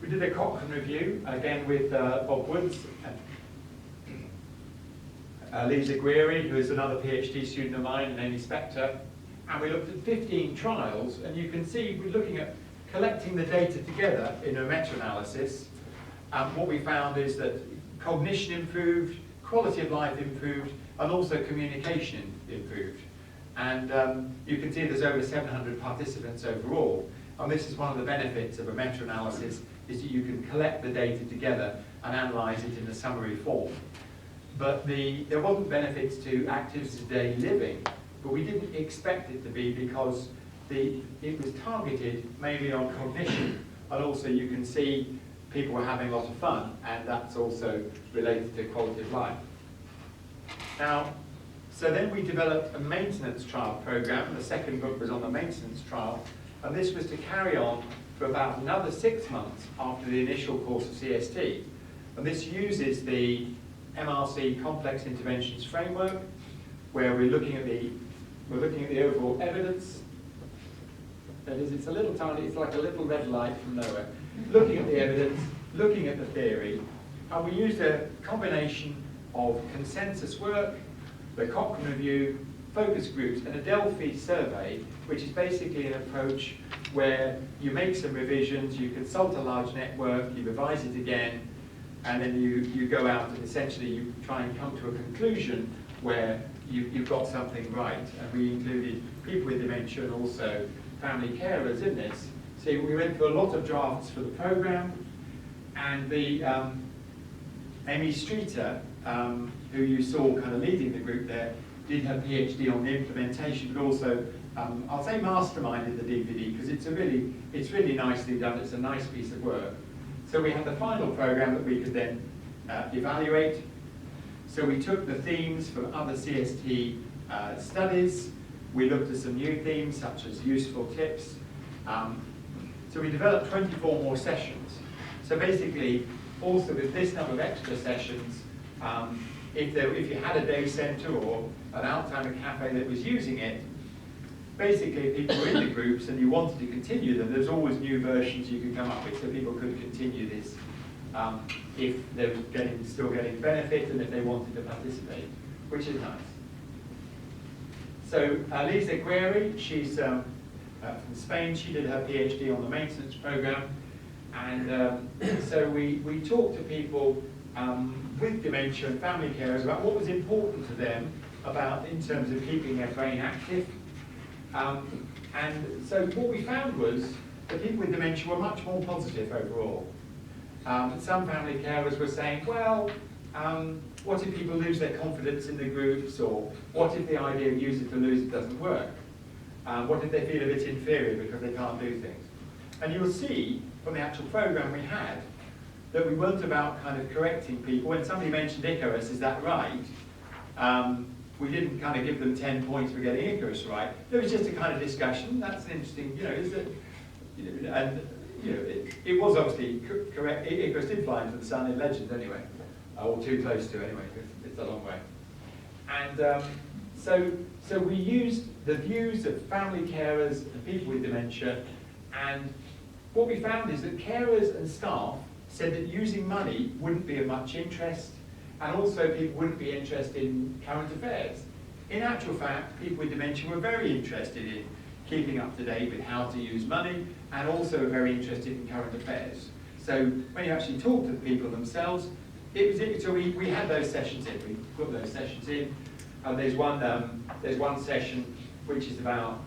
We did a Cochrane review, again with Bob Woods, Lisa Guiri, who is another PhD student of mine, and Amy Spector. And we looked at 15 trials, and you can see we're looking at collecting the data together in a meta-analysis. What we found is that cognition improved, quality of life improved, and also communication improved. And you can see there's over 700 participants overall. And this is one of the benefits of a meta-analysis, is that you can collect the data together and analyse it in a summary form. But there wasn't benefits to activities of daily living, but we didn't expect it to be because it was targeted mainly on cognition, and also you can see people were having a lot of fun, and that's also related to quality of life. Now, so then we developed a maintenance trial program, and the second book was on the maintenance trial, and this was to carry on for about another 6 months after the initial course of CST. And this uses the MRC Complex Interventions Framework, where we're looking at the overall evidence. That is, it's a little tiny, it's like a little red light from nowhere. Looking at the evidence, looking at the theory, and we used a combination of consensus work, the Cochrane review, focus groups, and a Delphi survey, which is basically an approach where you make some revisions, you consult a large network, you revise it again, and then you go out and essentially you try and come to a conclusion where you've got something right. And we included people with dementia and also family carers in this. So we went through a lot of drafts for the program, and the Amy Streeter, who you saw kind of leading the group there, did her PhD on the implementation, but also I'll say masterminded the DVD, because it's really nicely done. It's a nice piece of work. So we had the final program that we could then evaluate. So we took the themes from other CST studies. We looked at some new themes, such as useful tips. So we developed 24 more sessions. So basically, also with this number of extra sessions, if you had a day centre or an Alzheimer cafe that was using it, basically if people were in the groups and you wanted to continue them, there's always new versions you could come up with, so people could continue this if they were still getting benefit and if they wanted to participate, which is nice. So Lisa Guiri, she's from Spain. She did her PhD on the maintenance program, and so we talked to people with dementia and family carers about what was important to them in terms of keeping their brain active. And so what we found was that people with dementia were much more positive overall. Some family carers were saying, well, what if people lose their confidence in the groups, or what if the idea of use it to lose it doesn't work? What if they feel a bit inferior because they can't do things? And you'll see from the actual program we had that we weren't about kind of correcting people. When somebody mentioned Icarus, is that right? We didn't kind of give them 10 points for getting Icarus right. There was just a kind of discussion. That's an interesting, it was obviously correct. Icarus did fly into the sun in legend anyway, or too close to anyway, because it's a long way. And so we used the views of family carers and people with dementia, and what we found is that carers and staff said that using money wouldn't be of much interest, and also people wouldn't be interested in current affairs. In actual fact, people with dementia were very interested in keeping up to date with how to use money, and also very interested in current affairs. So when you actually talk to the people themselves, so we had those sessions in. We put those sessions in. There's one session which is about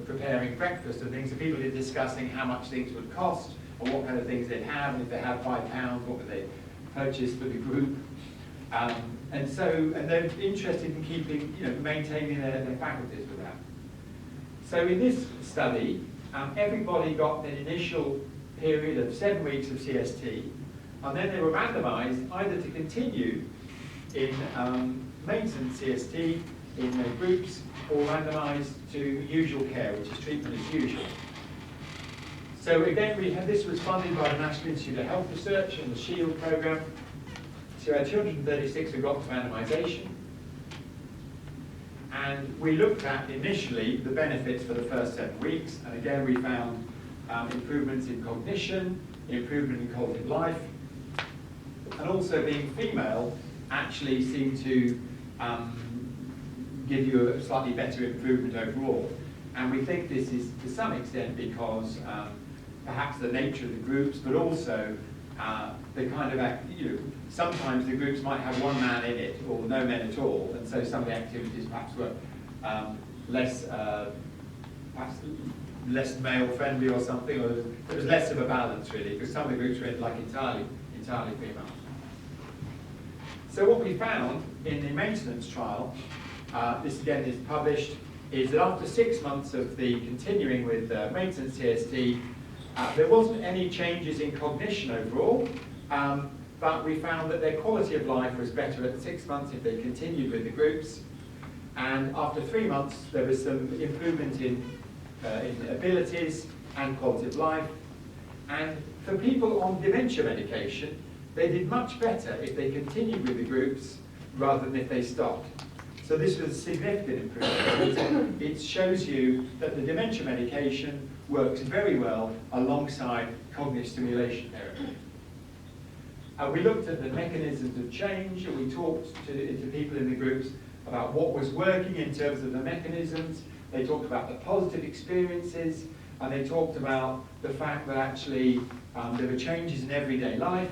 preparing breakfast and things. So people are discussing how much things would cost, or what kind of things they'd have, and if they had £5, what would they purchase for the group. And they're interested in keeping, maintaining their faculties with that. So in this study, everybody got an initial period of 7 weeks of CST, and then they were randomised either to continue in maintenance CST in their groups, or randomised to usual care, which is treatment as usual. So again, this was funded by the National Institute of Health Research and the SHIELD program. So we had 236 who got to randomisation. And we looked at initially the benefits for the first 7 weeks, and again we found improvements in cognition, improvement in quality of life, and also being female actually seem to give you a slightly better improvement overall. And we think this is to some extent because perhaps the nature of the groups, but also the kind of, sometimes the groups might have one man in it or no men at all, and so some of the activities perhaps were perhaps less male friendly or something, or there was less of a balance really, because some of the groups were like entirely female. So what we found in the maintenance trial, this again is published, is that after 6 months of the continuing with maintenance CST, there wasn't any changes in cognition overall, but we found that their quality of life was better at 6 months if they continued with the groups. And after 3 months, there was some improvement in abilities and quality of life. And for people on dementia medication, they did much better if they continued with the groups rather than if they stopped. So this was a significant improvement. It shows you that the dementia medication works very well alongside cognitive stimulation therapy. We looked at the mechanisms of change, and we talked to people in the groups about what was working in terms of the mechanisms. They talked about the positive experiences, and they talked about the fact that actually there were changes in everyday life.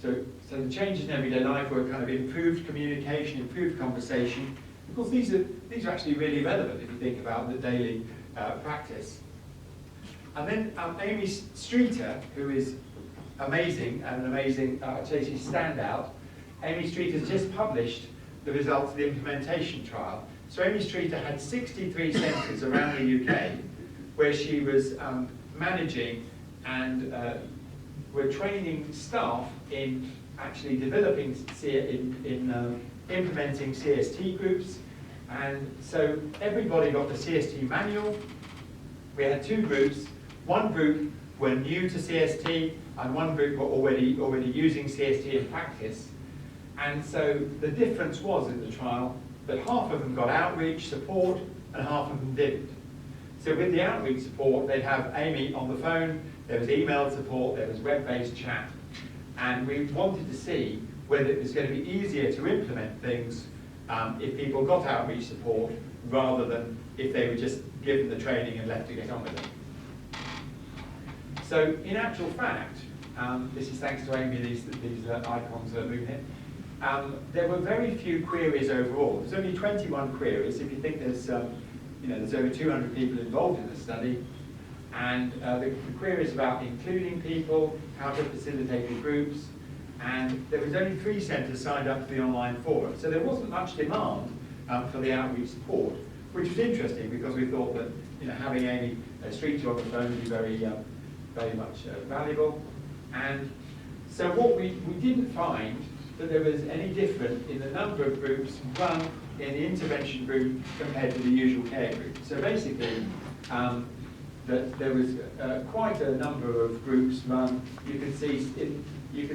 So the changes in everyday life were kind of improved communication, improved conversation. Of course, these are actually really relevant if you think about the daily practice. And then Amy Streeter, who is amazing, and an amazing, I'd say she's standout. Amy Streeter has just published the results of the implementation trial. So Amy Streeter had 63 centres around the UK where she was managing and were training staff in actually developing, implementing CST groups. And so everybody got the CST manual. We had 2 groups. One group were new to CST, and one group were already using CST in practice. And so the difference was in the trial that half of them got outreach support and half of them didn't. So with the outreach support, they'd have Amy on the phone, there was email support, there was web-based chat. And we wanted to see whether it was going to be easier to implement things if people got outreach support rather than if they were just given the training and left to get on with it. So in actual fact, this is thanks to Amy, these icons are moving here. There were very few queries overall. There's only 21 queries. If you think there's over 200 people involved in the study, and the queries about including people, how to facilitate the groups, and there was only 3 centres signed up to the online forum. So there wasn't much demand for the outreach support, which was interesting because we thought that having Amy Streeter on the phone would be very much valuable. And so what we didn't find that there was any difference in the number of groups run in the intervention group compared to the usual care group. So basically, that there was quite a number of groups run. You can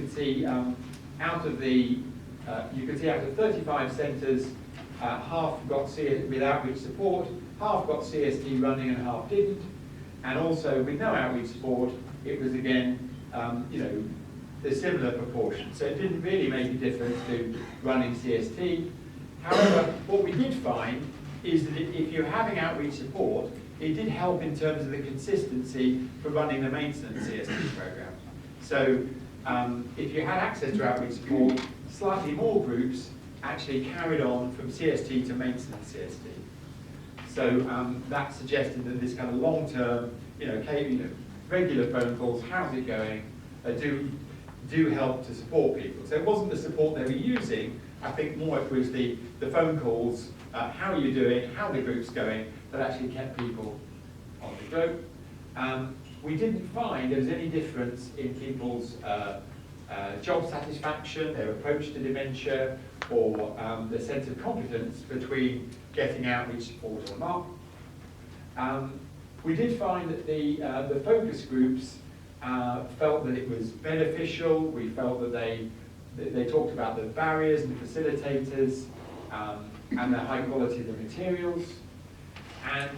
see out of 35 centres, half got with outreach support, half got CST running, and half didn't. And also with no outreach support, it was again, a similar proportion. So it didn't really make a difference to running CST. However, what we did find is that if you're having outreach support, it did help in terms of the consistency for running the maintenance CST program. So if you had access to outreach support, slightly more groups actually carried on from CST to maintenance CST. So that suggested that this kind of long-term, regular phone calls, how's it going, do help to support people. So it wasn't the support they were using, I think more it was the phone calls, how are you doing, how the group's going, that actually kept people on the go. We didn't find there was any difference in people's job satisfaction, their approach to dementia, or their sense of competence between getting outreach support or not. We did find that the focus groups felt that it was beneficial. We felt that they talked about the barriers and the facilitators and the high quality of the materials. And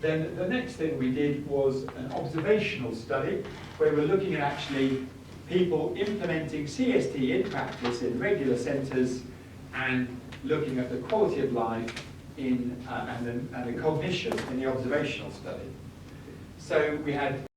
Then the next thing we did was an observational study where we're looking at actually people implementing CST in practice in regular centres and looking at the quality of life and the cognition in the observational study. So we had